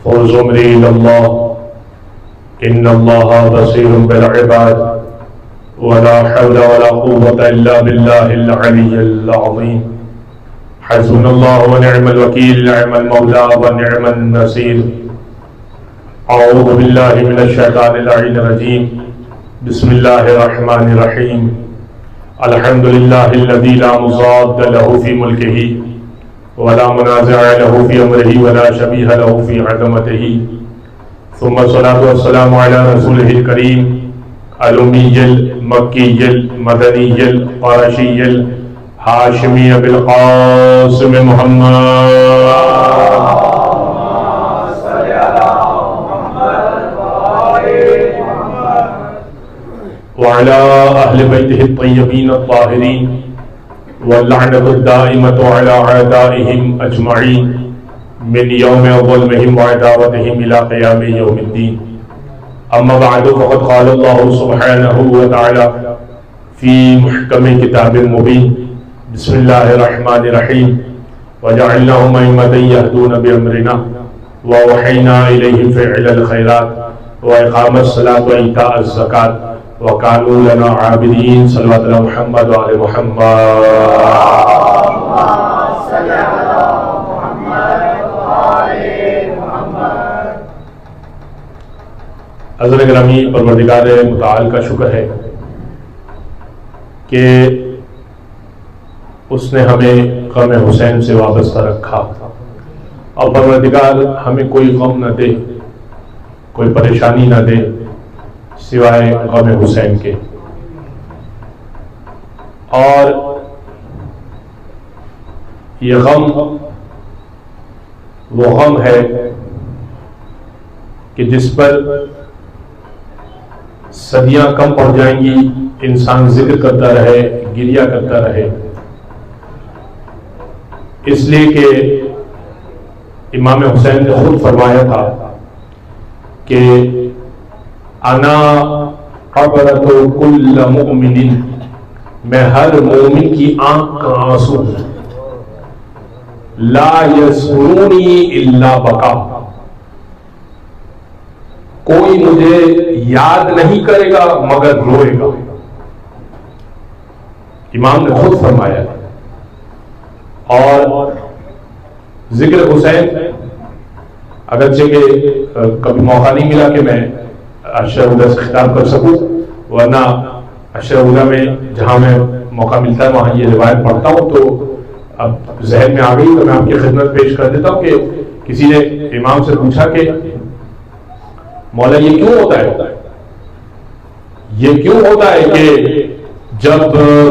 فوز امری اللہ ان اللہ بصیر بالعباد ولا حول ولا قوة الا باللہ العلی العظیم حسبنا اللہ ونعم الوکیل نعم المولا ونعم النصیر اعوذ باللہ من الشیطان اللعین الرجیم بسم اللہ الرحمن الرحیم الحمد للہ الذی لا مضاد له فی ملکہ ولا منازع له فی امرہ ولا شبیہ له فی عظمتہ ثم الصلاة والسلام علی رسولہ الکریم الأمی المکی المدنی القرشی الحاشمی بالقاسم محمد وعلى أهل بيته الطيبين الطاهرين واللعنة الدائمة على أعدائهم أجمعين من يوم ظلمهم وعداوتهم إلى قيام يوم الدين أما بعد فقد قال الله سبحانه وتعالى في محكم كتاب مبين بسم الله الرحمن الرحيم وجعلناهم أئمة يهدون بأمرنا وأوحينا إليهم فعل الخيرات وإقام الصلاة وإيتاء الزكاة وقالوا لنا عابدين صلوات على محمد وعلى محمد صلی علی محمد وعلى محمد۔ حضرت گرامی، پروردگار متعال کا شکر ہے کہ اس نے ہمیں غم حسین سے وابستہ رکھا، اور پروردگار ہمیں کوئی غم نہ دے، کوئی پریشانی نہ دے سوائے غم حسین کے۔ اور یہ غم وہ غم ہے کہ جس پر صدیاں کم پڑ جائیں گی، انسان ذکر کرتا رہے، گریہ کرتا رہے، اس لیے کہ امام حسین نے خود فرمایا تھا کہ انا قبرۃ کل مؤمن، میں ہر مومن کی آنکھ کا آنسو ہوں، لا یذکرونی الا بکا، کوئی مجھے یاد نہیں کرے گا مگر روئے گا۔ امام نے خود فرمایا۔ اور ذکر حسین اگرچہ کہ کبھی موقع نہیں ملا کہ میں عشرہ اولیاء سے خطاب کر سکوں، ورنہ عشرہ اولیاء میں جہاں میں موقع ملتا ہے وہاں یہ روایت پڑھتا ہوں، تو اب ذہن میں آ گئی تو میں آپ کی خدمت پیش کر دیتا ہوں کہ کسی نے امام سے پوچھا کہ مولا یہ کیوں ہوتا ہے، یہ کیوں ہوتا ہے کہ جب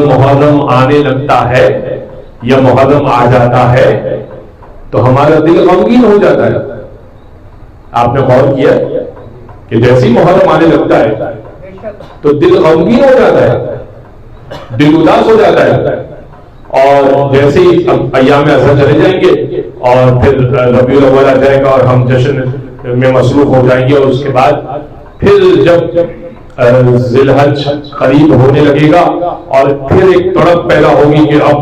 محرم آنے لگتا ہے یا محرم آ جاتا ہے تو ہمارا دل غمگین ہو جاتا ہے؟ آپ نے غور کیا کہ جیسے ہی محرم آنے لگتا ہے تو دل غمگین ہو جاتا ہے، دل اداس ہو جاتا ہے، اور جیسے ہی ایام اضحیٰ چلے جائیں گے اور پھر ربیع الاول آ جائے گا اور ہم جشن میں مصروف ہو جائیں گے، اور اس کے بعد پھر جب ذی الحج قریب ہونے لگے گا اور پھر ایک تڑپ پیدا ہوگی کہ اب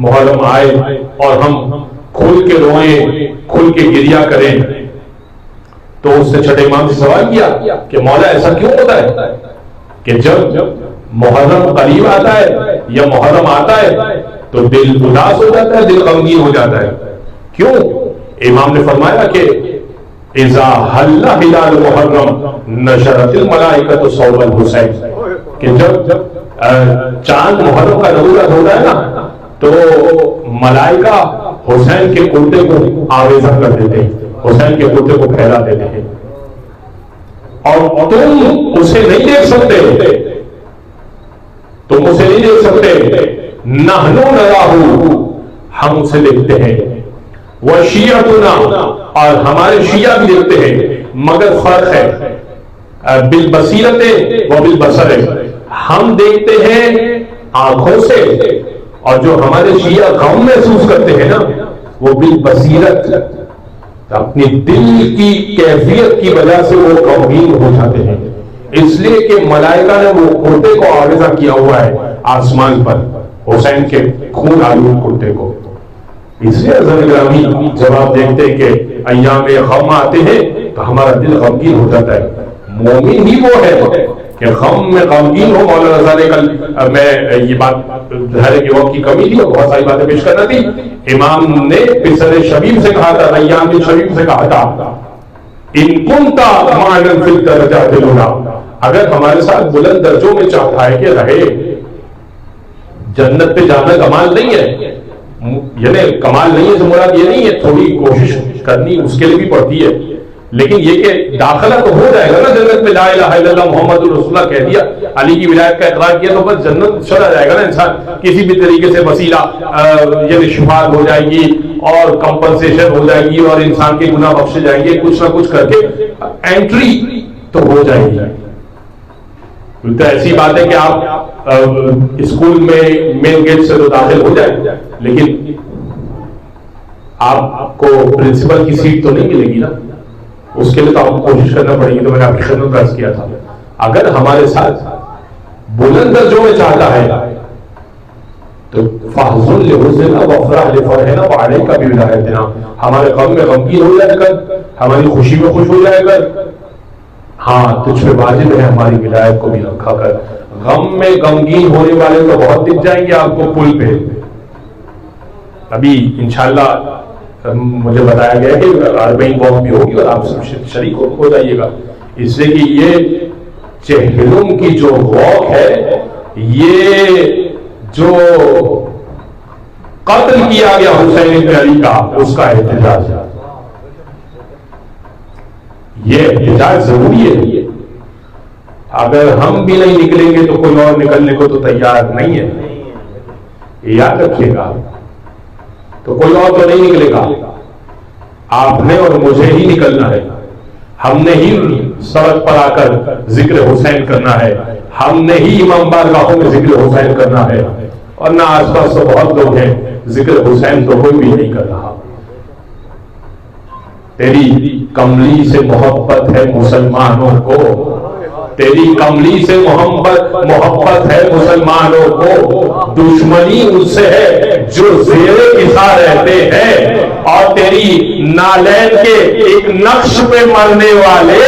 محرم آئے اور ہم کھل کے روئیں، کھل کے گریہ کریں، تو اس نے چھٹے امام سے سوال کیا کہ مولا ایسا کیوں ہوتا ہے کہ جب محرم قریب آتا ہے یا محرم آتا ہے تو دل اداس ہو جاتا ہے، دل غمگین ہو جاتا ہے، کیوں؟ امام نے فرمایا کہ اذا حل ہلال محرم نشرت الملائکۃ صوب الحسین، کہ جب چاند محرم کا ضرورت ہوتا ہے نا تو ملائکہ حسین کے کرتے کو آویزہ کر دیتے ہیں، حسین کے کرتے کو پھیلا دیتے ہیں، اور تم اسے نہیں دیکھ سکتے، تم اسے نہیں دیکھ سکتے، نحنو نراہو، ہم اسے دیکھتے ہیں، وشیعتنا، اور ہمارے شیعہ بھی دیکھتے ہیں، مگر فرق ہے بالبصیرت و بالبصر، ہم دیکھتے ہیں آنکھوں سے، اور جو ہمارے شیعہ غم محسوس کرتے ہیں نا وہ بالبصیرت، اپنی دل کی کیفیت کی وجہ سے وہ غمگین ہو جاتے ہیں، اس لیے کہ ملائکہ نے وہ کرتے کو آویزہ کیا ہوا ہے آسمان پر، حسین کے خون آلود کرتے کو۔ اس لیے حضرت گرامی جب آپ دیکھتے کہ ایام غم آتے ہیں تو ہمارا دل غمگین ہو جاتا ہے. مومن ہی وہ ہے کہ غم میں غمگین ہو. مولانا رضا نے کل میں یہ بات ظاہر ہے کہ وقت کی کمی تھی اور بہت ساری باتیں پیش کرنا تھی. امام نے پسر شبیب سے کہا تھا, ایام بن شبیب سے کہا تھا, ان کنت معنا فی الدرجات العلی, اگر ہمارے ساتھ بلند درجوں میں چاہتا ہے کہ رہے. جنت پہ جانا کمال نہیں ہے, یعنی کمال نہیں ہے تو مراد یہ نہیں ہے, تھوڑی کوشش کرنی اس کے لیے بھی پڑتی ہے, لیکن یہ کہ داخلہ تو ہو جائے گا نا جنت میں. لا الہ الا اللہ محمد رسول اللہ کہہ دیا, علی کی ولایت کا اقرار کیا تو بس جنت چلا جائے گا نا انسان. کسی بھی طریقے سے وسیلہ یعنی شفاعت ہو جائے گی اور کمپنسیشن ہو جائے گی اور انسان کے گناہ بخشے جائیں گے, کچھ نہ کچھ کر کے اینٹری تو ہو جائے گی. تو ایسی بات ہے کہ آپ اسکول میں مین گیٹ سے تو داخل ہو جائیں, لیکن آپ کو پرنسپل کی سیٹ تو نہیں ملے گی نا, اس کے لیے تو آپ کو کوشش کرنا پڑے گی. تو میں نے آپ کی خدمت میں عرض کیا تھا, اگر ہمارے ساتھ بلند درجوں میں چاہتا ہے تو فاحزن لحزننا وافرح لفرحنا وعلیک بولایتنا, ہمارے غم میں غمگین ہو جائے کر, ہماری خوشی میں خوش ہو جائے کر. ہاں تجھ پہ واجب ہے ہماری ولایت کو بھی رکھا کر. غم میں غمگین ہونے والے تو بہت دکھ جائیں گے آپ کو پل پہ. ابھی انشاءاللہ مجھے بتایا گیا کہ اربعین واک بھی ہوگی اور آپ سب شریک ہو جائیے گا, اس لیے کہ یہ چہلم کی جو واک ہے, یہ جو قتل کیا گیا حسین بن علی کا, اس کا احتجاج ہے. یہ احتجاج ضروری ہے. اگر ہم بھی نہیں نکلیں گے تو کوئی اور نکلنے کو تو تیار نہیں ہے, یاد رکھیے گا. تو کوئی اور تو نہیں نکلے گا, آپ نے اور مجھے ہی نکلنا ہے. ہم نے ہی سڑک پر آ کر ذکر حسین کرنا ہے, ہم نے ہی امام بارگاہوں میں ذکر حسین کرنا ہے. اور نہ آس پاس تو بہت لوگ ہیں, ذکر حسین تو کوئی بھی نہیں کر رہا. تیری کملی سے محبت ہے مسلمانوں کو, تیری کملی سے محبت ہے مسلمانوں کو, دشمنی ان سے ہے جو زیر کسا رہتے ہیں. اور تیری نالین کے ایک نقش پہ مرنے والے,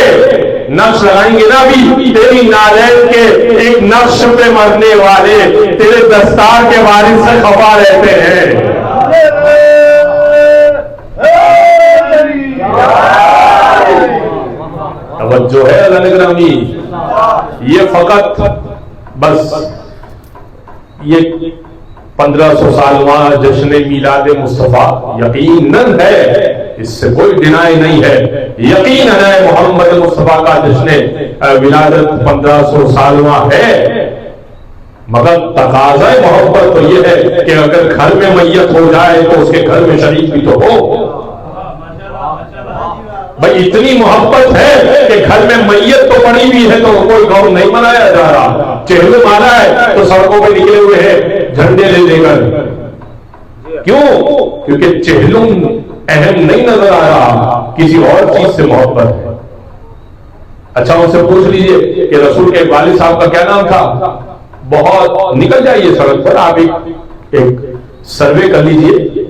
نقش لگائیں گے نا بھی, تیری نالین کے ایک نقش پہ مرنے والے تیرے دستار کے وارث سے خفا رہتے ہیں. توجہ ہے اللہ نگرامی. یہ فقط بس یہ 1500 سالواں جشن میلاد مصطفیٰ یقیناً ہے, اس سے کوئی ڈینائی نہیں ہے. یقیناً ہے محمد مصطفیٰ کا جشن ولادت 1500 سالواں ہے, مگر تقاضۂ محبت تو یہ ہے کہ اگر گھر میں میت ہو جائے تو اس کے گھر میں شریک بھی تو ہو. بھائی اتنی محبت ہے کہ گھر میں میت تو پڑی ہوئی ہے تو کوئی غم نہیں منایا جا رہا. چہلم مارا ہے تو سڑکوں پہ نکلے ہوئے ہیں جھنڈے لے کر. کیوں؟ کیونکہ چہلم اہم نہیں نظر آ رہا, کسی اور چیز سے محبت ہے. اچھا ان سے پوچھ لیجئے کہ رسول کے والد صاحب کا کیا نام تھا. بہت نکل جائیے سڑک پر, آپ ایک سروے کر لیجئے,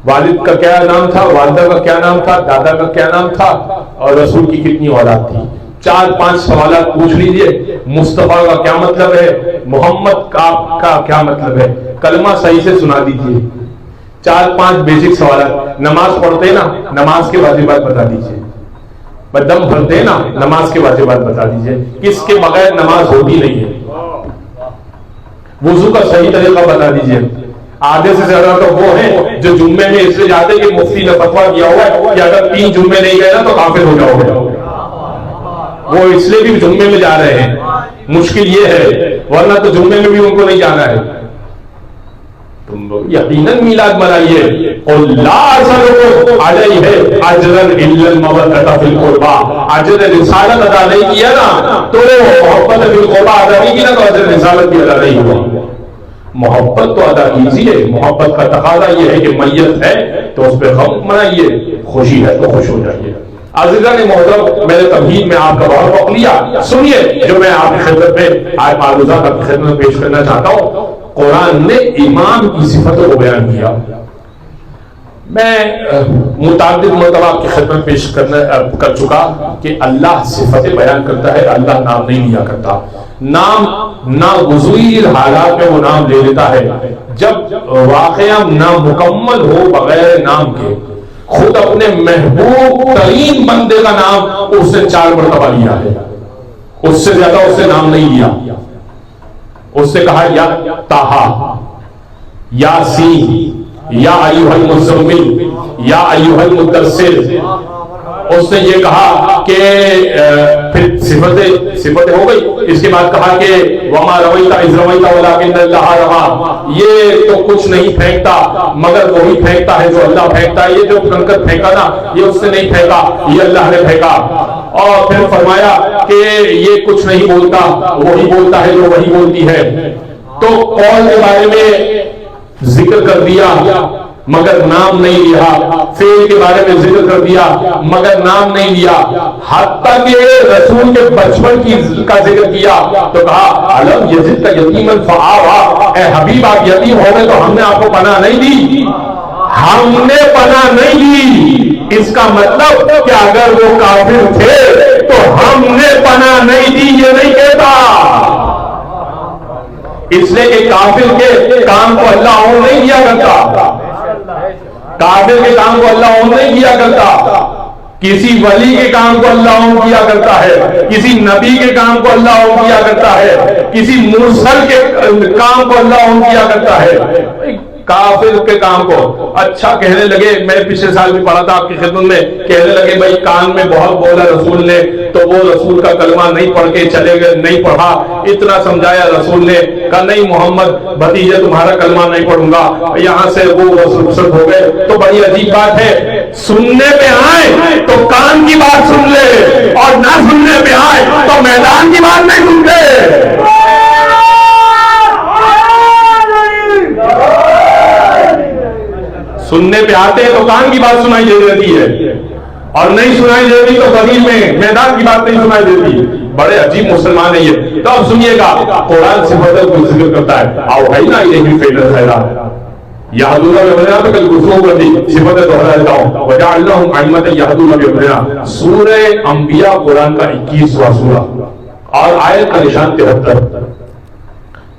والد کا کیا نام تھا, والدہ کا کیا نام تھا, دادا کا کیا نام تھا, اور رسول کی کتنی اولاد تھی. 4-5 سوالات پوچھ لیجئے. مصطفیٰ کا کیا مطلب ہے, محمد کا کیا مطلب ہے, کلمہ صحیح سے سنا دیجئے. 4-5 بیسک سوالات. نماز پڑھتے نا, نماز کے واجبات بتا دیجئے. دم بھرتے نا, نماز کے واجبات بتا دیجئے. کس کے بغیر نماز ہوتی نہیں ہے. وضو کا صحیح طریقہ بتا دیجئے. آدھے سے زیادہ تو وہ ہیں جو جمعے میں اس لیے جاتے کہ مفتی نے فتویٰ دیا ہوا ہے کہ اگر 3 جمعے نہیں گئے نا تو کافر ہو جاؤ گے. وہ اس لیے بھی جمعے میں جا رہے ہیں. مشکل یہ ہے, ورنہ تو جمعے میں بھی ان کو نہیں جانا ہے. تم لوگ یقیناً میلاد منائیے. قل لا اسألکم علیہ اجرا الا المودۃ فی القربى. اجر رسالت ادا نہیں کیا نا تو محبت فی القربى ادا نہیں کیا تو اجر رسالت بھی ادا نہیں ہوا. محبت تو ادا کیجیے. محبت کا تقاضا یہ ہے کہ میت ہے تو اس پہ غم منائیے, خوشی ہے تو خوش ہو جائیے. عزیزان محترم, میں نے تمہید میں آپ کا بہت وقت لیا. سنیے جو میں آپ کی خدمت میں آج معروضات آپ کی خدمت میں پیش کرنا چاہتا ہوں. قرآن نے امام کی صفت کو بیان کیا. میں متعدد مرتبہ آپ کی خدمت پیش کر چکا کہ اللہ صفتیں بیان کرتا ہے، اللہ نام نہیں لیا کرتا. نام ناگزیر حالات میں وہ نام لے لیتا ہے. جب واقعہ نامکمل ہو بغیر نام کے، خود اپنے محبوب ترین بندے کا نام اس نے 4 مرتبہ لیا ہے، اس سے زیادہ اس نے نام نہیں لیا. اس نے کہا یا طٰہٰ، یا سین، یا ایھا المزمل، یا ایھا المدثر. اس نے یہ کہا کہ پھر صفتیں ہو گئی. اس کے بعد کہا کہ وما رمیت اذ رمیت ولکن اللہ رمی. یہ تو کچھ نہیں پھینکتا مگر وہی پھینکتا ہے جو اللہ پھینکتا ہے. یہ جو کنکر پھینکا نا، یہ اس نے نہیں پھینکا، یہ اللہ نے پھینکا. اور پھر فرمایا کہ یہ کچھ نہیں بولتا، وہی بولتا ہے جو وہی بولتی ہے. تو قول کے بارے میں ذکر کر دیا مگر نام نہیں لیا، فعل کے بارے میں ذکر کر دیا مگر نام نہیں لیا. حتیٰ کہ رسول کے بچپن کا ذکر کیا تو کہا الم یزدک یتیما فآویٰ. اے حبیب آپ یتیم ہو گئے تو ہم نے آپ کو پناہ نہیں دی، ہم نے پناہ نہیں دی. اس کا مطلب کہ اگر وہ کافر تھے تو ہم نے پناہ نہیں دی، یہ نہیں کہتا. اس لیے کہ کافر کے کام کو اللہ عون نہیں کیا کرتا، کافر کے کام کو اللہ عون نہیں کیا کرتا. کسی ولی کے کام کو اللہ عون کیا کرتا ہے، کسی نبی کے کام کو اللہ عون کیا کرتا ہے، کسی مرسل کے کام کو اللہ عون کیا کرتا ہے. کافر کے کام کو اچھا کہنے لگے. میں پچھلے سال بھی پڑھا تھا آپ کی خدمت میں، کہنے لگے بھائی کان میں بہت بولا رسول نے تو وہ رسول کا کلمہ نہیں پڑھ کے چلے گئے، نہیں پڑھا. اتنا سمجھایا رسول نے، کہا نہیں محمد بھتیجے تمہارا کلمہ نہیں پڑھوں گا. یہاں سے وہ رخصت ہو گئے. تو بڑی عجیب بات ہے، سننے پہ آئے تو کان کی بات سن لے اور نہ سننے پہ آئے تو میدان کی بات نہیں سنتے. سننے پہ آتے ہیں تو کان کی بات سنائی دے دیتی ہے اور نہیں سنائی دیتی تو قدیم میں میدان کی بات نہیں سنائی دیتی. بڑے عجیب مسلمان ہیں یہ. تو اب سنیے گا قرآن صفتوں کو ذکر کرتا ہے. اوحینا الیہم فعل الخیرات یہدون بامرنا پہ کل گفتگو کر دی، صفتیں دوہرا دیتا ہوں. وجعلناہم ائمۃ یہدون بامرنا. سورہ انبیاء قرآن کا 21واں سورہ اور آیت کا نشان 73.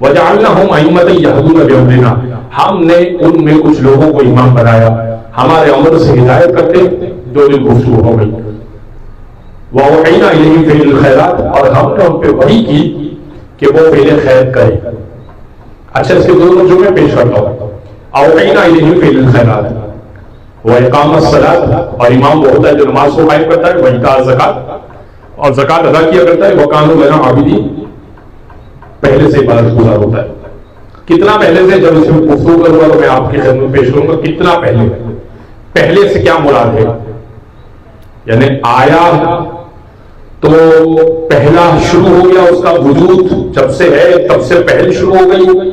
وجعلناہم ائمۃ یہدون بامرنا. ہم نے ان میں کچھ لوگوں کو امام بنایا، ہمارے امر سے ہدایت کرتے. دو دن گفتگو ہو گئی. وَأَوْحَيْنَا إِلَيْهِمْ فِعْلَ الْخَيْرَاتِ. اور ہم نے ان پہ وحی کی کہ وہ فعل خیر کرے. اچھا اس کے دو ترجمے پیش کرتا ہوں. أَوْحَيْنَا إِلَيْهِمْ فِعْلَ الْخَيْرَاتِ وَإِقَامَ الصَّلَاةِ. اور امام وہ ہوتا ہے جو نماز کو قائم کرتا ہے، وَإِيتَاءَ الزَّکَاۃ اور زکات ادا کیا کرتا ہے. وَكَانُوا لَنَا عَابِدِينَ. پہلے سے عبادت گزار ہوتا ہے. کتنا پہلے سے؟ جب اس میں گفتگو کروں گا تو میں آپ کی خدمت پیش کروں گا کتنا پہلے. پہلے سے کیا مراد ہے؟ یعنی آیا تو پہلا شروع ہو گیا، اس کا وجود جب سے ہے تب سے پہلے شروع ہو گئی،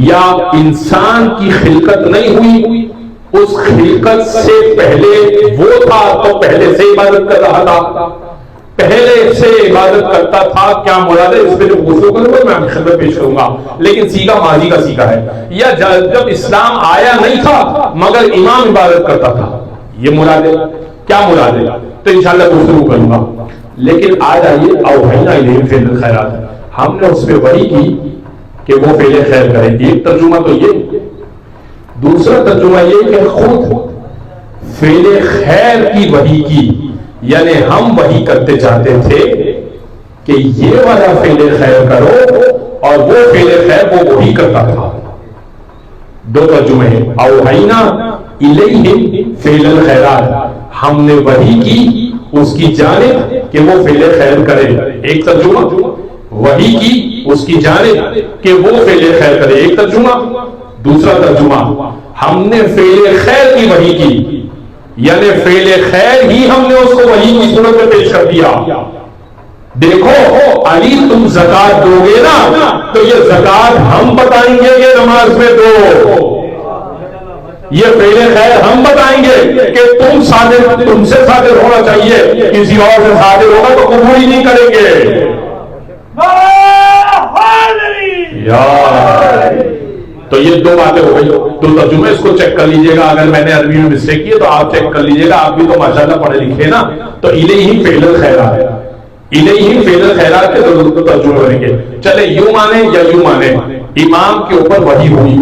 یا انسان کی خلقت نہیں ہوئی، اس خلقت سے پہلے وہ تھا تو پہلے سے عبادت کر رہا تھا، پہلے سے عبادت کرتا تھا. کیا مراد ہے؟ اس پہ جو گفتگو کروں گا میں آپ کی خدمت پیش کروں گا. لیکن سیگا ماضی کا سیگا ہے، یا جب اسلام آیا نہیں تھا مگر امام عبادت کرتا تھا، یہ مراد ہے. کیا مراد ہے؟ تو انشاءاللہ گفتگو کروں گا. لیکن آج آئیے اوحینا الیہم فعل الخیرات. ہم نے اس پہ وحی کی کہ وہ فعل خیر کرے. ایک ترجمہ تو یہ. دوسرا ترجمہ یہ کہ خود فعل خیر کی وحی کی، یعنی ہم وحی کرتے چاہتے تھے کہ یہ والا فعل خیر کرو اور وہ فعل خیر وہ وہی کرتا تھا. دو ترجمے ہیں. اوحینا الیہم فعل الخیرات. ہم نے وحی کی اس کی جانب کہ وہ فعل خیر کرے. ایک ترجمہ. وحی کی اس کی جانب کہ وہ فعل خیر کرے. ایک ترجمہ. دوسرا ترجمہ ہم نے فعل خیر کی وحی کی، یعنی فعل خیر ہی ہم نے اس کو وحی کی صورت میں پیش کر دیا. دیکھو علی تم زکات دو گے نا تو یہ زکات ہم بتائیں گے کہ نماز میں دو، یہ فعل خیر ہم بتائیں گے کہ تم صادق، تم سے صادق ہونا چاہیے، کسی اور سے صادق ہوگا تو قبول ہی نہیں کریں گے. تو یہ دو باتیں ہو گئی. تو ترجمے اس کو چیک کر لیجئے گا, اگر میں نے عربی میں مسٹیک کی ہے تو آپ چیک کر لیجئے گا, آپ بھی تو ماشاءاللہ پڑھے لکھے نا. تو الیہ فعل الخیرات, الیہ فعل الخیرات کے دو ترجمے بنیں گے. چلے یوں مانے یا یوں مانے, امام کے اوپر وحی ہوئی,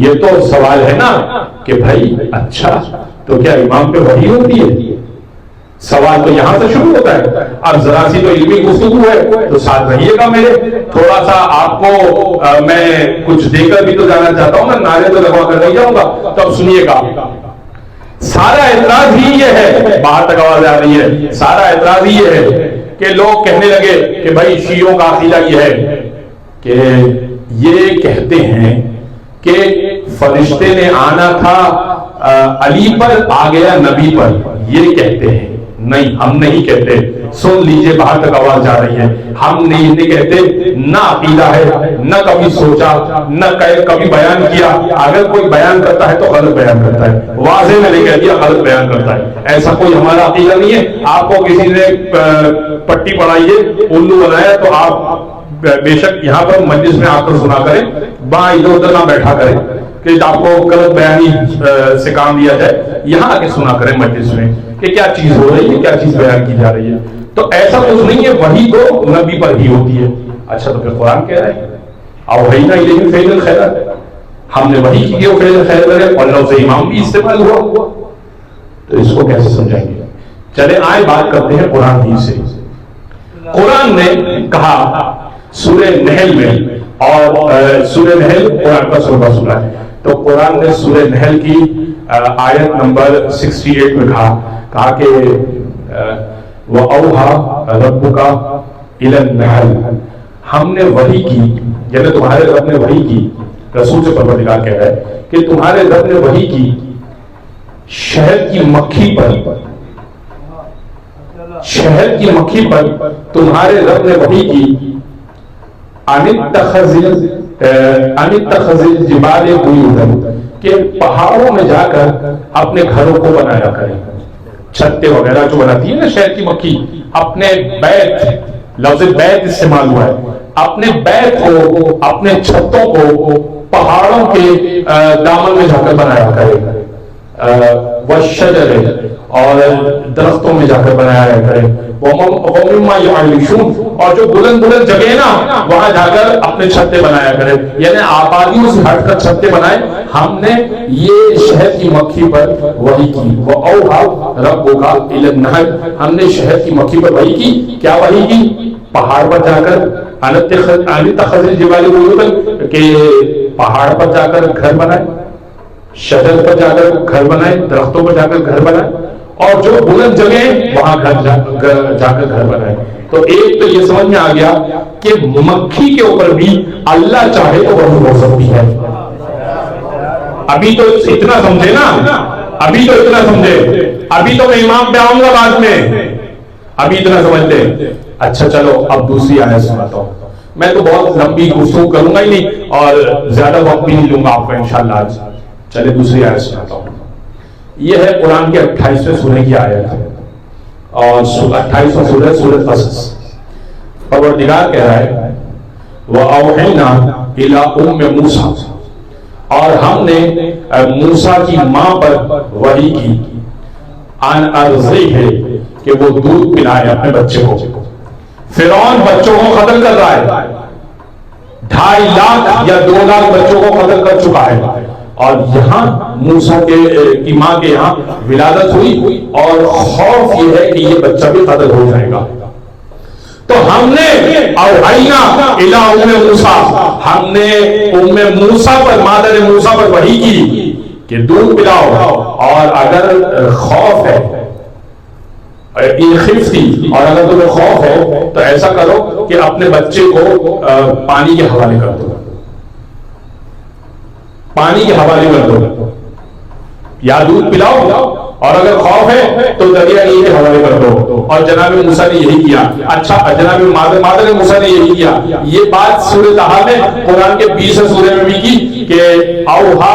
یہ تو سوال ہے نا کہ بھائی اچھا تو کیا امام پہ وحی ہوتی ہے؟ سوال تو یہاں سے شروع ہوتا ہے. اب ذرا سی تو علمی گفتگو ہے تو ساتھ رہیے گا میرے, تھوڑا سا آپ کو میں کچھ دے کر بھی تو جانا چاہتا ہوں, میں نعرے تو لگوا کر نہیں جاؤں گا. تب سنیے گا, سارا اعتراض ہی یہ ہے, باہر تک آواز آ رہی ہے, سارا اعتراض ہی یہ ہے کہ لوگ کہنے لگے کہ بھائی شیعوں کا عقیدہ یہ ہے کہ یہ کہتے ہیں کہ فرشتے نے آنا تھا علی پر, آ گیا نبی پر, یہ کہتے ہیں. نہیں, ہم نہیں کہتے. سن لیجئے, باہر تک آواز جا رہی ہے. ہم نہیں کہتے, نہ عقیدہ ہے, نہ کبھی سوچا, نہ کبھی بیان کیا. اگر کوئی بیان کرتا ہے تو غلط بیان کرتا ہے, واضح میں نے کہہ دیا غلط بیان کرتا ہے. ایسا کوئی ہمارا عقیدہ نہیں ہے. آپ کو کسی نے پٹی پڑھائی ہے, الو بنایا, تو آپ بے شک یہاں پر مجلس میں آ کر سنا کریں, باہر ادھر ادھر نہ بیٹھا کریں کہ آپ کو غلط بیانی سے کام دیا جائے. یہاں آ کے سنا کریں مجلس میں کہ کیا چیز ہو رہی ہے, کیا چیز بیان کی جا رہی ہے. تو ایسا کچھ نہیں ہے, وحی تو نبی پر ہی ہوتی ہے. اچھا تو پھر قرآن کہہ رہا ہے اور وہی نہ الیہ فعل الخیرات, ہم نے وحی کی کہ فعل الخیرات ہے, اور لفظ امام بھی استعمال ہوا, تو اس کو کیسے سمجھائیں گے؟ چلے آئے بات کرتے ہیں قرآن ہی سے. قرآن نے کہا سورہ نحل میں, اور سورہ نحل قرآن کا 16واں سورہ ہے, تو قرآن نے سورہ نحل کی آیت نمبر 68 میں کہا کہ وَأَوْحَى رَبُّكَ إِلَى النَّحْلِ, ہم نے وحی کی, یعنی تمہارے رب نے وحی کی. رسول سے پروردگار کہہ رہا ہے کہ تمہارے رب نے وحی کی شہد کی مکھی پر, شہد کی مکھی پر تمہارے رب نے وحی کی ان اتخذ الجبال بیوتا, کہ پہاڑوں میں جا کر اپنے گھروں کو بنایا کریں. چھتے وغیرہ جو بناتی ہے نا شہد کی مکھی, اپنے بیت, لفظ بیت استعمال ہوا ہے, اپنے بیت کو, اپنے چھتوں کو پہاڑوں کے دامن میں جا کر بنایا کرے. والشجر, اور درختوں میں جا کر بنایا کرے. وَمِمَّا يَعْرِشُونَ, اور جو بلند بلند جگہ نا وہاں جا کر اپنے چھتے بنایا کرے, یعنی آبادیوں سے ہٹ کر چھتے بنائے. ہم نے یہ شہد کی مکھی پر وحی کی. وَأَوْحَى رَبُّكَ إِلَى النَّحْلِ, ہم نے شہد کی مکھی پر وحی کی. کیا وحی کی؟ پہاڑ پر جا کر ان اتخذ الجبال بیوتا, کہ پہاڑ پر جا کر گھر بنائے, شجر پر جا کر گھر بنائے, درختوں پر جا کر گھر بنائے, اور جو بلند جگہ وہاں جا کر گھر بنائے. تو ایک تو یہ سمجھ میں آ گیا کہ مکھی کے اوپر بھی اللہ چاہے تو وحی ہو سکتی ہے. ابھی تو اتنا سمجھے نا, ابھی تو اتنا سمجھے, ابھی تو میں امام پہ آؤں گا بعد میں, ابھی اتنا سمجھتے. اچھا چلو اب دوسری آیت سناتا ہوں. میں تو بہت لمبی گفتگو کروں گا ہی نہیں, اور زیادہ وقت بھی نہیں لوں گا آپ کو انشاءاللہ آج. چلے دوسری آیت سناتا ہوں. یہ ہے قرآن کے 28ویں سورہ کی آیت, اور 28واں سورہ سورۃ قصص. پروردگار کہہ رہا ہے وَأَوْحَيْنَا إِلَىٰ أُمِّ مُوسَىٰ, اور ہم نے موسیٰ کی ماں پر وحی کی ان ارضعہ, کہ وہ دودھ پلائے اپنے بچے کو. فرعون بچوں کو قتل کر رہا ہے, 2.5 لاکھ یا 2 لاکھ بچوں کو قتل کر چکا ہے, اور یہاں موسیٰ کی ماں کے یہاں ولادت ہوئی, اور خوف یہ ہے کہ یہ بچہ بھی قتل ہو جائے گا. تو ہم نے اوحینا الی ام موسیٰ, ہم نے ام موسیٰ پر, مادر موسیٰ پر وحی کی کہ دودھ پلاؤ, اور اگر خوف ہے, خفتی, اور اگر تمہیں خوف ہے تو ایسا کرو کہ اپنے بچے کو پانی کے حوالے کر دو, پانی کے حوالے کر دو, یا دودھ پلاؤ, اور اگر خوف ہے تو دریا نیل کے حوالے کر دو. اور جناب موسیٰ نے یہی کیا. اچھا جناب مادر موسیٰ نے یہی کیا. یہ بات سورہ طٰہٰ میں قرآن کے 20 سورے میں بھی کی کہ اوحا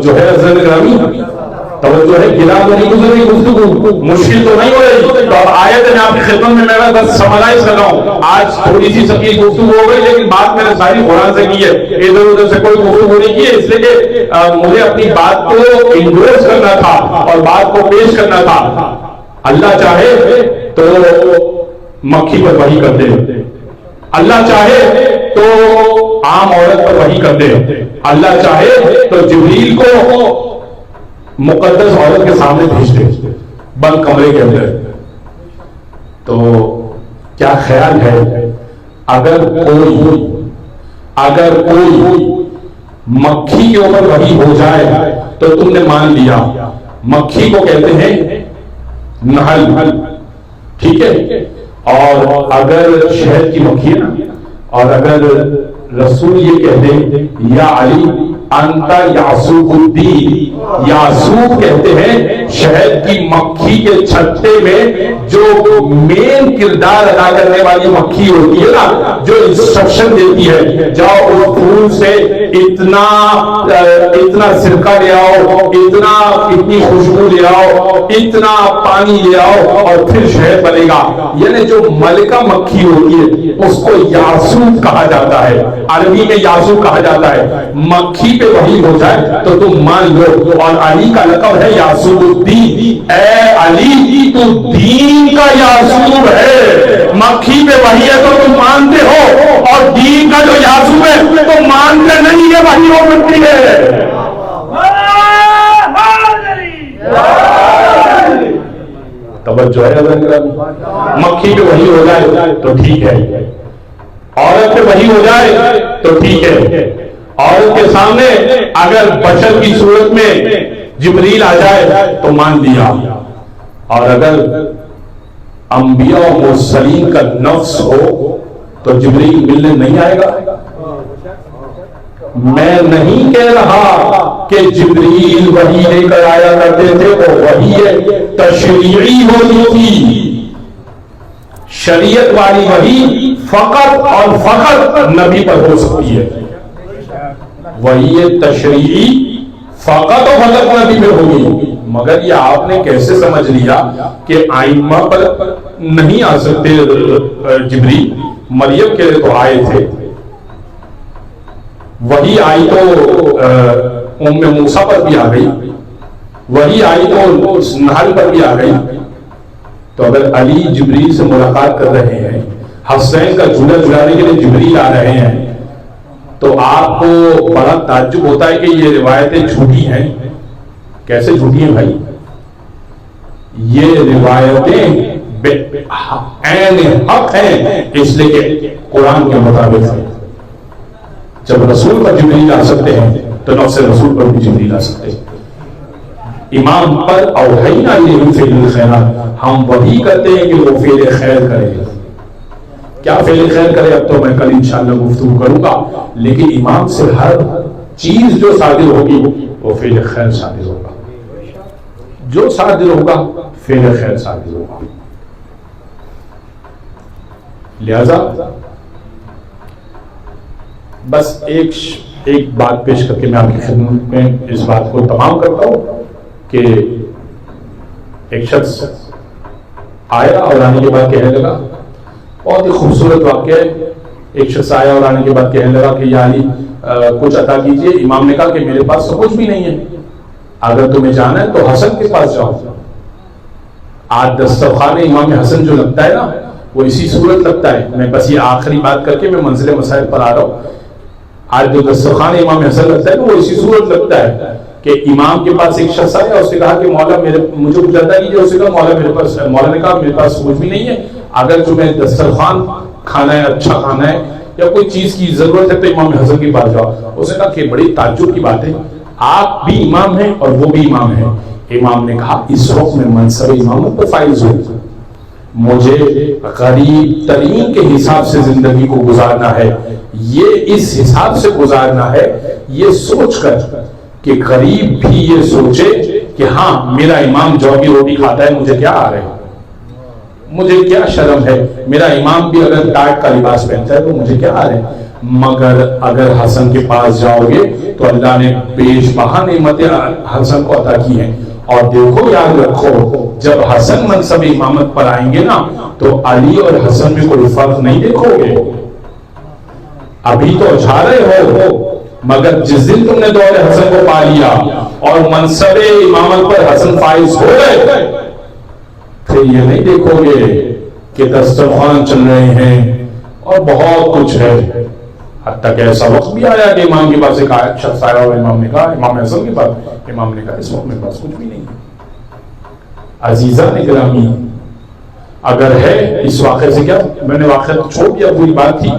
توجہ ہے حضرت گرامی، توجہ ہے، گلا تو نہیں گزر رہی گفتگو، مشکل تو نہیں ہو رہی. تو اب آیت میں آپ کی خدمت میں میں بس سمرائز کر رہا ہوں. آج تھوڑی سی سکی گفتگو ہو گئی، لیکن بات میں نے ساری قرآن سے کی ہے، ادھر ادھر سے کوئی گفتگو نہیں کی ہے، اس لیے کہ مجھے اپنی بات کو انڈورس کرنا تھا اور بات کو پیش کرنا تھا. اللہ چاہے تو مکھی پر وحی کر دے، اللہ چاہے تو عام عورت پر وحی کر دے، اللہ چاہے تو جبریل کو مقدس عورت کے سامنے بھیج دے بند کمرے کے اندر. تو کیا خیال ہے اگر کوئی مکھی کے اوپر وحی ہو جائے تو تم نے مان لیا. مکھی کو کہتے ہیں نحل، ٹھیک ہے. اور اگر شہد کی مکھی ہے نا، اور اگر رسول یہ کہتے یا علی انت یاسوق الدین، یاسوق کہتے ہیں شہد کی مکھی کے چھتے میں جو مین کردار ادا کرنے والی مکھی ہوتی ہے نا، جو انسٹرکشن دیتی ہے جاؤ اس پھول سے اتنا سرکہ لے آؤ، اتنی خوشبو لے آؤ، اتنا پانی لے آؤ اور پھر شہد بنے گا. یعنی جو ملکہ مکھی ہوتی ہے اس کو یاسوق کہا جاتا ہے، عربی میں یاسوق کہا جاتا ہے. مکھی پہ وحی ہو جائے تو تم مان لو. اور علی کا لقب ہے یاسوق الدین. اے علی تو دین کا یاسوق ہے. مکھی پہ وحی ہے تو تم مانتے ہو، اور دین کا جو یاسوق ہے تو مانتے نہیں ہے، وحی ہو سکتی ہے. توجہ ہے اگر مکھی پہ وحی ہو جائے تو ٹھیک ہے، عورت پہ وحی ہو جائے تو ٹھیک ہے. عورت کے سامنے اگر بشر کی صورت میں جبریل آ جائے تو مان لیا، اور اگر انبیاء و مرسلین کا نفس ہو تو جبریل ملنے نہیں آئے گا. میں نہیں کہہ رہا کہ جبریل وحی لے کر آیا کرتے تھے، وہ وحی تشریعی ہوتی تھی. شریعت والی وحی فقط اور فقط نبی پر ہو سکتی ہے. وحی تشریعی فقط و فقط نبی پر ہوگی. مگر یہ آپ نے کیسے سمجھ لیا کہ آئمہ پر نہیں آ سکتے جبریل؟ مریم کے لیے تو آئے تھے. وہی آئی تو ام موسیٰ پر بھی آ گئی، وہی آئی تو نحل پر بھی آ گئی. تو اگر علی جبریل سے ملاقات کر رہے ہیں، حسین کا جھولا جھلانے کے لیے جبریل آ رہے ہیں، تو آپ کو بڑا تعجب ہوتا ہے کہ یہ روایتیں جھوٹی ہیں. کیسے جھوٹی ہیں بھائی؟ یہ روایتیں عین حق ہیں، اس لیے کہ قرآن کے مطابق ہے. جب رسول پر جبریل آ سکتے ہیں تو نفس رسول پر بھی جبریل آ سکتے ہیں. امام پر اوحینا الیہم فعل الخیرات، ہم وہی کرتے ہیں کہ وہ فعل خیر کرے. کیا فعل خیر کرے اب تو میں کل انشاءاللہ گفتگو کروں گا، لیکن امام سے ہر چیز جو صادر ہوگی وہ فعل خیر صادر ہوگا، جو صادر ہوگا فعل خیر صادر ہوگا. لہذا بس ایک بات پیش کر کے میں آپ کی خدمت میں اس بات کو تمام کرتا ہوں کہ ایک شخص آیا اور آنے کے بعد کہنے لگا، بہت ہی خوبصورت واقعہ ہے. ایک شخص آیا اور آنے کے بعد کہنے لگا کہ یا علی کچھ عطا کیجئے. امام نے کہا کہ میرے پاس تو کچھ بھی نہیں ہے، اگر تمہیں جانا ہے تو حسن کے پاس جاؤ. آج دسترخوان امام حسن جو لگتا ہے نا وہ اسی صورت لگتا ہے. میں بس یہ آخری بات کر کے میں منزل مسائل پر آ رہا ہوں. آج جو دسترخوان امام حسن لگتا ہے وہ اسی صورت لگتا ہے کہ امام کے پاس ایک شخص آیا، اس نے کہا کہ مولا مجھے کچھ عطا کیجیے. اس نے کہا مولا نے کہا میرے پاس کچھ بھی نہیں ہے، اگر تمہیں دسترخوان کھانا ہے، اچھا کھانا ہے یا کوئی چیز کی ضرورت ہے تو امام حسن کے پاس جاؤ. اس نے کہا کہ بڑی تعجب کی بات ہے، آپ بھی امام ہیں اور وہ بھی امام ہیں. امام نے کہا اس وقت میں منصب امامت پر فائز ہوں، مجھے غریب ترین کے حساب سے زندگی کو گزارنا ہے. یہ اس حساب سے گزارنا ہے، یہ سوچ کر کہ غریب بھی یہ سوچے کہ ہاں میرا امام جو بھی روٹی کھاتا ہے مجھے کیا آ رہے ہیں، مجھے کیا شرم ہے. میرا امام بھی اگر ٹاٹ کا لباس پہنتا ہے تو مجھے کیا آ رہے ہیں. مگر اگر حسن کے پاس جاؤ گے تو اللہ نے بیش بہا نعمتیں حسن کو عطا کی ہیں. اور دیکھو یاد رکھو جب حسن منصب امامت پر آئیں گے نا تو علی اور حسن میں کوئی فرق نہیں دیکھو گے. ابھی تو جا رہے ہو مگر جس دن تم نے دور حسن کو پا لیا اور منصب امامت پر حسن فائز ہو گئے پھر یہ نہیں دیکھو گے کہ دسترخوان چل رہے ہیں اور بہت کچھ ہے. حتیٰ کہ ایسا وقت بھی آیا کہ امام کے پاس ایک شخص آیا اور امام نے کہا, امام حسن کے پاس, امام نے کہا اس وقت میرے پاس کچھ بھی نہیں ہے. عزیزان گرامی اگر ہے اس واقعے سے کیا میں نے واقعہ چھوڑ دیا, پوری بات تھی,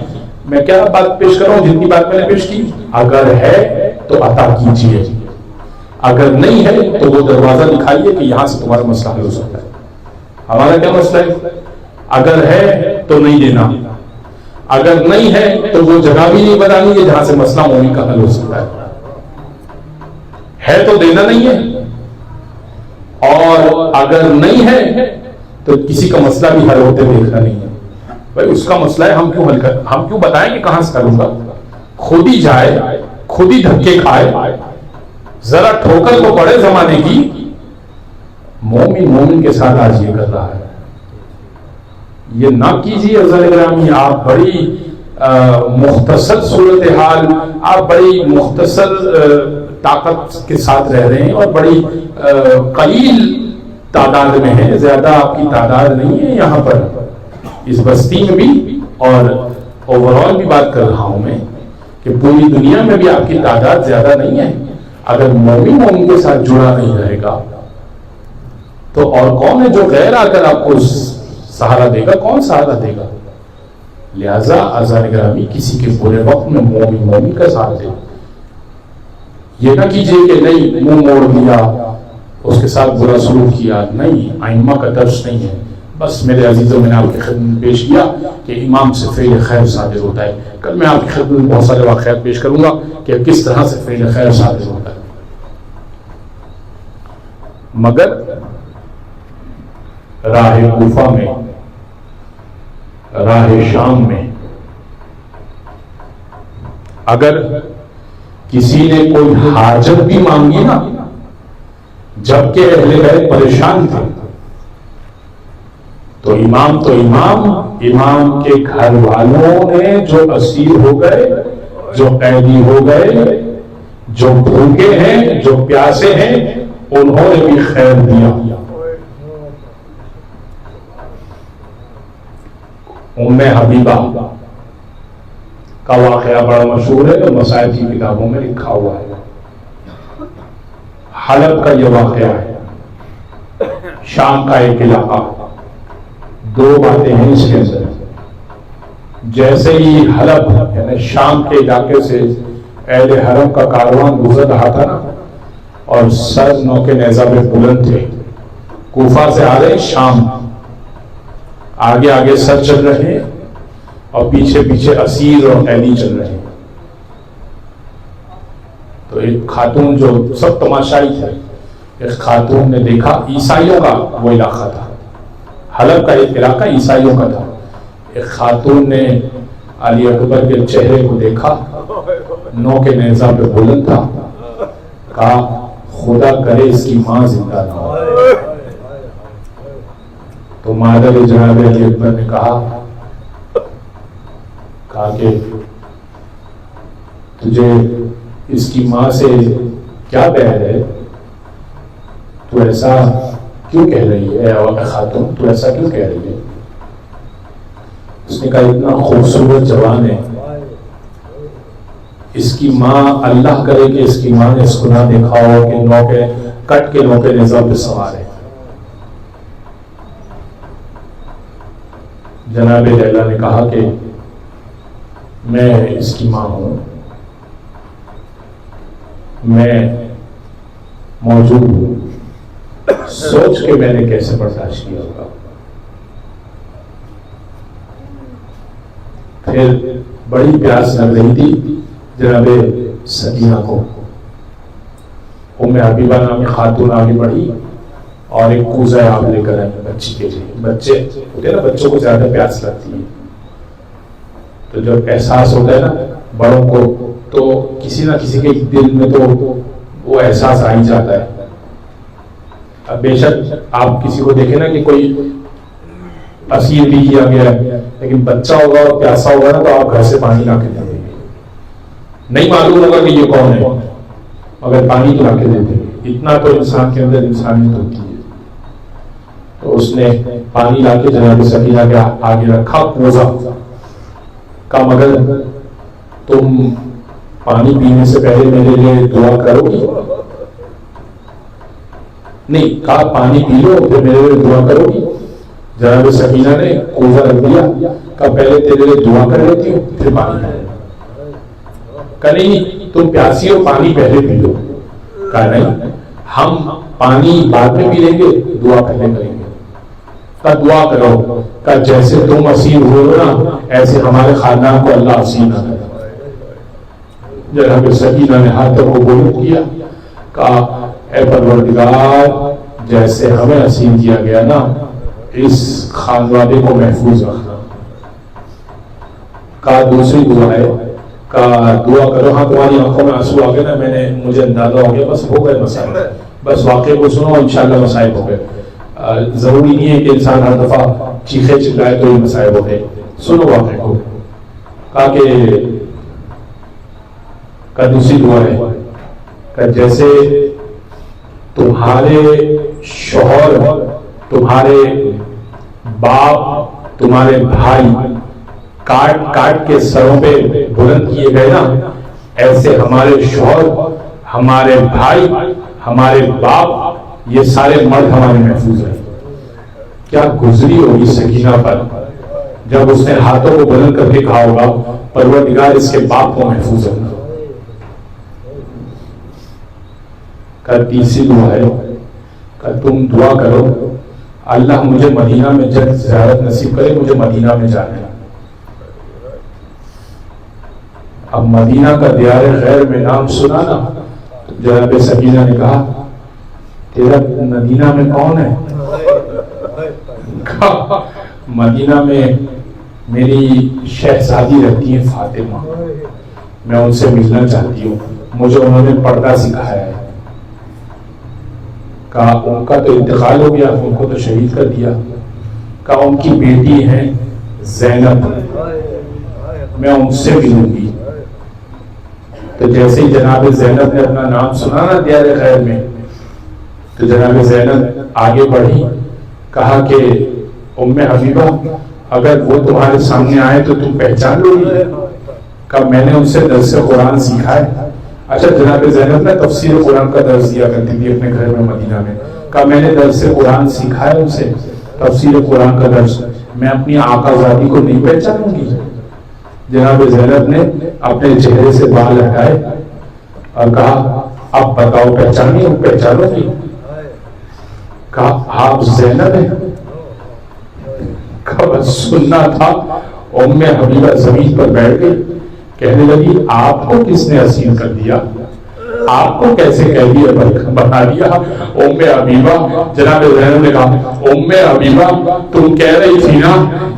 میں کیا بات پیش کر رہا ہوں جتنی بات میں نے پیش کی. اگر ہے تو عطا کیجیے, اگر نہیں ہے تو وہ دروازہ دکھائیے کہ یہاں سے تمہارا مسئلہ حل ہو سکتا ہے. ہمارا کیا مسئلہ ہے؟ اگر ہے تو نہیں دینا, اگر نہیں ہے تو وہ جگہ بھی نہیں بنانی ہے جہاں سے مسئلہ مومن کا حل ہو سکتا ہے تو دینا نہیں ہے, اور اگر نہیں ہے تو کسی کا مسئلہ بھی حل ہوتے دیکھنا نہیں ہے. بھائی اس کا مسئلہ ہے, ہم کیوں بتائیں کہ کہاں سے کروں گا؟ خود ہی جائے, خود ہی دھکے کھائے, ذرا ٹھوکر تو پڑے زمانے کی. مومن کے ساتھ آج یہ کر رہا ہے, یہ نہ کیجیے. عزیزان گرامی آپ بڑی مختصر صورتحال, آپ بڑی مختصر طاقت کے ساتھ رہ رہے ہیں اور بڑی قلیل تعداد میں ہیں, زیادہ آپ کی تعداد نہیں ہے یہاں پر اس بستی میں بھی, اور اوور آل بھی بات کر رہا ہوں میں کہ پوری دنیا میں بھی آپ کی تعداد زیادہ نہیں ہے. اگر مومن کے ساتھ جڑا نہیں رہے گا تو اور کون ہے جو غیر آ کر آپ کو سہارا دے گا؟ کون سہارا دے گا؟ لہذا عزیزان گرامی کسی کے برے وقت میں مومن کا ساتھ دے. یہ نہ کیجیے کہ نہیں منہ موڑ دیا, اس کے ساتھ برا سلوک کیا. نہیں, ائمہ کا درس نہیں ہے. بس میرے عزیزوں, میں نے آپ کی خدمت میں پیش کیا کہ امام سے فعل خیر صادر ہوتا ہے. کل میں آپ کی خدمت میں بہت سارے واقعات پیش کروں گا کہ کس طرح سے فعل خیر صادر ہوتا ہے. مگر راہ کوفہ میں, راہ شام میں اگر کسی نے کوئی حاجت بھی مانگی نا جبکہ اہل بیت پریشان تھے تو امام کے گھر والوں نے جو اسیر ہو گئے, جو قیدی ہو گئے, جو بھوکے ہیں, جو پیاسے ہیں, انہوں نے بھی خیر دیا. ام حبیبہ کا واقعہ بڑا مشہور ہے جو مسائل کی کتابوں میں لکھا ہوا ہے. حلب کا یہ واقعہ ہے, شام کا ایک علاقہ. دو باتیں ہیں اس کے اندر. جیسے ہی حلب یعنی شام کے علاقے سے اہل حرم کا کاروان گزر رہا تھا نا, اور سر نوکے نیزہ پہ بلند تھے, کوفہ سے آ رہے شام, آگے آگے سر چل رہے ہیں اور پیچھے پیچھے اسیر اور قیدی چل رہے ہیں. تو ایک خاتون جو سب تماشائی تھے, ایک خاتون نے دیکھا, عیسائیوں کا وہ علاقہ تھا, حلب کا ایک علاقہ عیسائیوں کا تھا. ایک خاتون نے علی اکبر کے چہرے کو دیکھا, نو کے نیزہ پہ بلند تھا, کہا خدا کرے اس کی ماں زندہ نہ ہو. تو مادر جناب علی اکبر نے کہا کہ تجھے اس کی ماں سے کیا بحث ہے, تو ایسا کیوں کہہ رہی ہے, اے خاتون تو ایسا کیوں کہہ رہی ہے؟ اس نے کہا اتنا خوبصورت جوان ہے, اس کی ماں, اللہ کرے کہ اس کی ماں نے اس کو نہ دیکھا ہو کہ نوکے کٹ کے نوکے نیزہ پہ سوار ہے. جناب لیلا نے کہا کہ میں اس کی ماں ہوں, میں موجود ہوں, سوچ کے میں نے کیسے برداشت کیا ہوگا. پھر بڑی پیاس لگ رہی تھی جناب سکینہ کو. ام حبیبہ نامی خاتون آگے بڑھی اور ایک کوزہ آپ لے کر آئے بچی کے لیے. بچے ہوتے ہیں نا, بچوں کو زیادہ پیاس لگتی ہے, تو جب احساس ہوتا ہے نا بڑوں کو تو کسی نہ کسی کے دل میں تو وہ احساس آ ہی جاتا ہے. اب بے شک آپ کسی کو دیکھیں نا کہ کوئی اسیر بھی کیا گیا ہے لیکن بچہ ہوگا اور پیاسا ہوگا نا تو آپ گھر سے پانی لا کے دے دیں گے, نہیں معلوم ہوگا کہ یہ کون ہے مگر پانی تو لا کے دے دیں گے. اتنا تو انسان کے اندر انسانیت ہوتی ہے. تو اس نے پانی لا کے جناب سکینہ کے آگے رکھا کوزہ کا, مگر تم پانی پینے سے پہلے میرے لیے دعا کرو گی؟ نہیں, کہا پانی پی لو پھر میرے لیے دعا کرو گی. جناب سکینہ نے کوزہ رکھ دیا, کہا پہلے تیرے لیے دعا کر لیتی ہوں پھر پانی پی. کہا نہیں تم پیاسی ہو, پانی پہلے پی لو. کہا نہیں, ہم پانی بعد میں پی لیں گے, دعا پہلے کریں گے. کہا دعا کرو. کہا جیسے تم اسیر ہو نا ایسے ہمارے خاندان کو اللہ اسیر نہ کرے. جناب سکینہ نے ہاتھوں کو بلند کیا, کہا اے پروردگار جیسے ہمیں اسیر کیا گیا نا اس خاندان کو محفوظ رکھنا. کہا دوسری دعا ہے, کہا دعا کرو. ہاں تمہاری آنکھوں میں آنسو آ گئے نا, مجھے اندازہ ہو گیا, بس ہو گئے مسائل, بس واقعے کو سنو انشاءاللہ مسائل ہو گئے. ضروری نہیں ہے کہ انسان ہر دفعہ چیخے چلائے تو یہ مسائل ہو گئے, سنو واقعے کو. کہا کہ دوسری دعا ہے کہ جیسے تمہارے شوہر, تمہارے باپ, تمہارے بھائی کاٹ کاٹ کے سروں پہ بلند کیے گئے نا ایسے ہمارے شوہر, ہمارے بھائی, ہمارے باپ, یہ سارے مرد ہمارے محفوظ ہیں. کیا گزری ہوگی سکینہ پر جب اس نے ہاتھوں کو بلند کر کے کہا ہوگا پروردگار اس کے باپ کو محفوظ رکھنا. تیسری دعا ہے کہ تم دعا کرو اللہ مجھے مدینہ میں جلد زیارت نصیب کرے, مجھے مدینہ میں جانا ہے. اب مدینہ کا دیار غیر میں نام سنا نا, جناب سکینہ نے کہا تیرا مدینہ میں کون ہے؟ کہا مدینہ میں میری شہزادی رہتی ہیں فاطمہ, میں ان سے ملنا چاہتی ہوں, مجھے انہوں نے پردہ سکھایا ہے. کہا ان کا تو انتقال ہو گیا, ان کو تو شہید کر دیا. کہا ان کی بیٹی ہے زینب, میں ان سے ملوں گی. تو جیسے ہی جناب زینب نے اپنا نام سنا نا دیار خیر میں تو جناب زینب آگے بڑھی, کہا کہ ام حبیبہ اگر وہ تمہارے سامنے آئے تو تم پہچان لو گی؟ کہا میں نے ان سے درس قرآن سیکھا ہے. اچھا جناب زینب نے تفسیر قرآن کا درس دیا کرتی تھی اپنے گھر میں مدینہ میں. کہا میں نے درس قرآن سیکھا ہے ان سے, تفسیر قرآن کا درس, میں اپنی آقا زادی کو نہیں پہچانوں گی؟ جناب زینب نے اپنے چہرے سے بال ہٹائے اور کہا اب بتاؤ پہچانی ہو, پہچانو گی؟ کہا آپ زینب ہیں؟ کہا بس سننا تھا. ام حبیبہ زمین پر بیٹھ گئی, کہنے لگی آپ کو کس نے اسیر کر دیا, آپ کو کیسے کہہ دیا بنا دیا؟ ام حبیبہ, جناب زینب نے کہا ام حبیبہ تم کہہ رہی تھی نا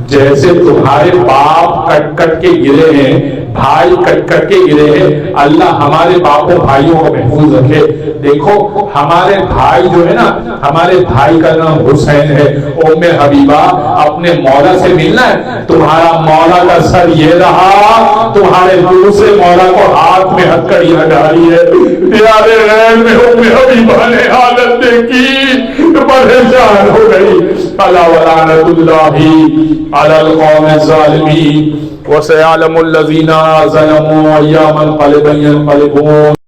جیسے تمہارے باپ کٹ کٹ کے گرے ہیں, بھائی کٹ کٹ کے گرے ہیں, اللہ ہمارے باپوں بھائیوں کو محفوظ رکھے. دیکھو ہمارے بھائی جو ہے نا, ہمارے بھائی کا نام حسین ہے. ام حبیبہ اپنے مولا سے ملنا ہے, تمہارا مولا کا سر یہ رہا, تمہارے دوسرے مولا کو ہاتھ میں ہتھکڑیاں ڈالی ہے. دیار غیر میں ام حبیبہ نے حالت دیکھی, پریشان ہو گئی. الا ولعنۃ اللہ علی القوم الظالمین وسيعلم الذين ظلموا أيام القلب ينقلبون.